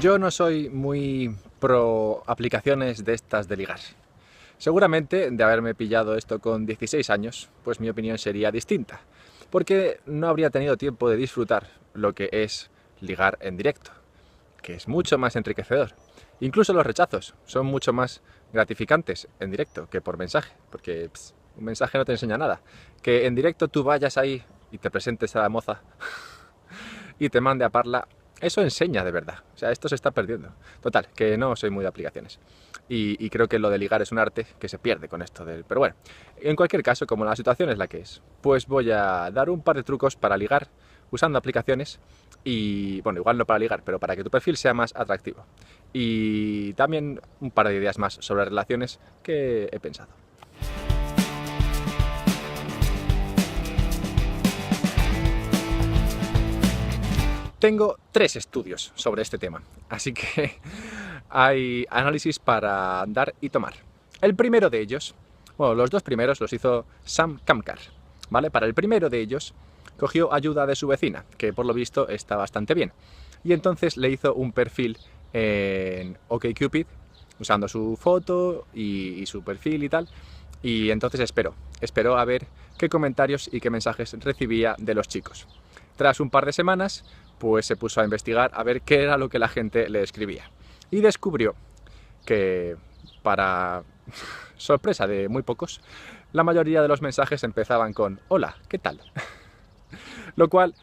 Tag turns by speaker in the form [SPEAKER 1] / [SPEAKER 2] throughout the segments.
[SPEAKER 1] Yo no soy muy pro aplicaciones de estas de ligar. Seguramente, de haberme pillado esto con 16 años, pues mi opinión sería distinta, porque no habría tenido tiempo de disfrutar lo que es ligar en directo, que es mucho más enriquecedor. Incluso los rechazos son mucho más gratificantes en directo que por mensaje, porque un mensaje no te enseña nada. Que en directo tú vayas ahí y te presentes a la moza y te mande a parla, eso enseña de verdad. O sea, esto se está perdiendo. Total, que no soy muy de aplicaciones. Y creo que lo de ligar es un arte que se pierde con esto del... Pero bueno, en cualquier caso, como la situación es la que es, pues voy a dar un par de trucos para ligar usando aplicaciones y, bueno, igual no para ligar, pero para que tu perfil sea más atractivo. Y también un par de ideas más sobre relaciones que he pensado. Tengo 3 estudios sobre este tema, así que hay análisis para dar y tomar. El primero de ellos, bueno, los dos primeros los hizo Sam Kamkar, ¿vale? Para el primero de ellos cogió ayuda de su vecina, que por lo visto está bastante bien, y entonces le hizo un perfil en OkCupid, usando su foto y su perfil y tal, y entonces esperó a ver qué comentarios y qué mensajes recibía de los chicos. Tras un par de semanas, pues se puso a investigar a ver qué era lo que la gente le escribía. Y descubrió que, para sorpresa de muy pocos, la mayoría de los mensajes empezaban con «Hola, ¿qué tal?». Lo cual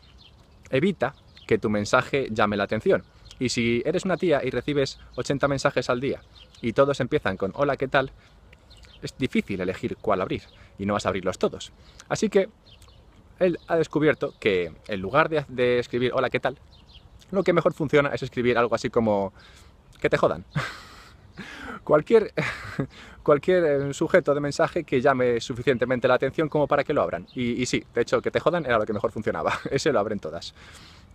[SPEAKER 1] evita que tu mensaje llame la atención. Y si eres una tía y recibes 80 mensajes al día y todos empiezan con «Hola, ¿qué tal?», es difícil elegir cuál abrir y no vas a abrirlos todos. Así que él ha descubierto que en lugar de escribir «Hola, ¿qué tal?», lo que mejor funciona es escribir algo así como «que te jodan». Cualquier sujeto de mensaje que llame suficientemente la atención como para que lo abran. Y sí, de hecho, «que te jodan» era lo que mejor funcionaba. Ese lo abren todas.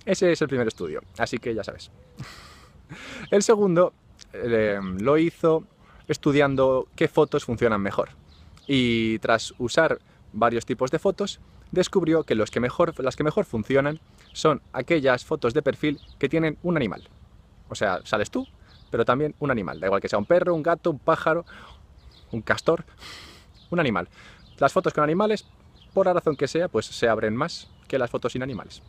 [SPEAKER 1] Ese es el primer estudio, así que ya sabes. El segundo lo hizo estudiando qué fotos funcionan mejor. Y tras usar varios tipos de fotos, descubrió que las que mejor funcionan son aquellas fotos de perfil que tienen un animal. O sea, sales tú, pero también un animal. Da igual que sea un perro, un gato, un pájaro, un castor, un animal. Las fotos con animales, por la razón que sea, pues se abren más que las fotos sin animales.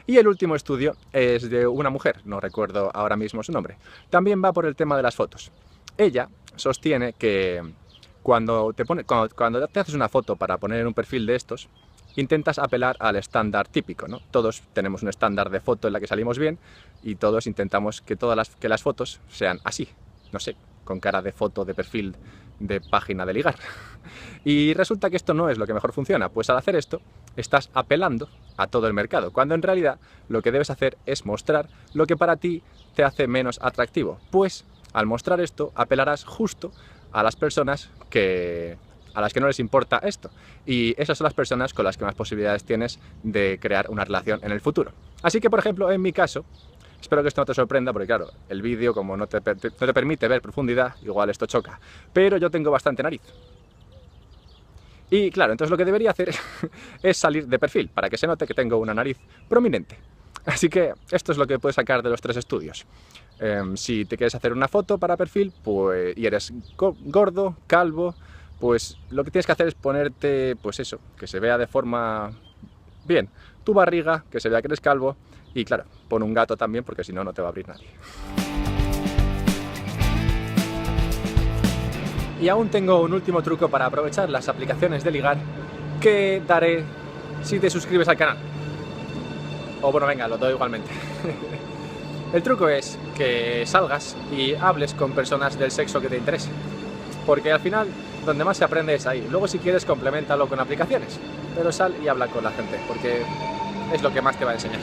[SPEAKER 1] Y el último estudio es de una mujer, no recuerdo ahora mismo su nombre. También va por el tema de las fotos. Ella sostiene que cuando te haces una foto para poner en un perfil de estos, intentas apelar al estándar típico, ¿no? Todos tenemos un estándar de foto en la que salimos bien y todos intentamos que las fotos sean así, no sé, con cara de foto de perfil de página de ligar. Y resulta que esto no es lo que mejor funciona, pues al hacer esto estás apelando a todo el mercado, cuando en realidad lo que debes hacer es mostrar lo que para ti te hace menos atractivo, pues al mostrar esto apelarás justo a las personas a las que no les importa esto, y esas son las personas con las que más posibilidades tienes de crear una relación en el futuro. Así que, por ejemplo, en mi caso, espero que esto no te sorprenda, porque claro, el vídeo, como no te permite ver profundidad, igual esto choca, pero yo tengo bastante nariz. Y claro, entonces lo que debería hacer es salir de perfil, para que se note que tengo una nariz prominente. Así que esto es lo que puedes sacar de los 3 estudios. Si te quieres hacer una foto para perfil, pues, y eres gordo, calvo, pues lo que tienes que hacer es ponerte, pues eso, que se vea de forma bien tu barriga, que se vea que eres calvo, y claro, pon un gato también, porque si no, no te va a abrir nadie. Y aún tengo un último truco para aprovechar las aplicaciones de ligar que daré si te suscribes al canal. O bueno, venga, lo doy igualmente. El truco es que salgas y hables con personas del sexo que te interese. Porque al final, donde más se aprende es ahí. Luego, si quieres, compleméntalo con aplicaciones. Pero sal y habla con la gente, porque es lo que más te va a enseñar.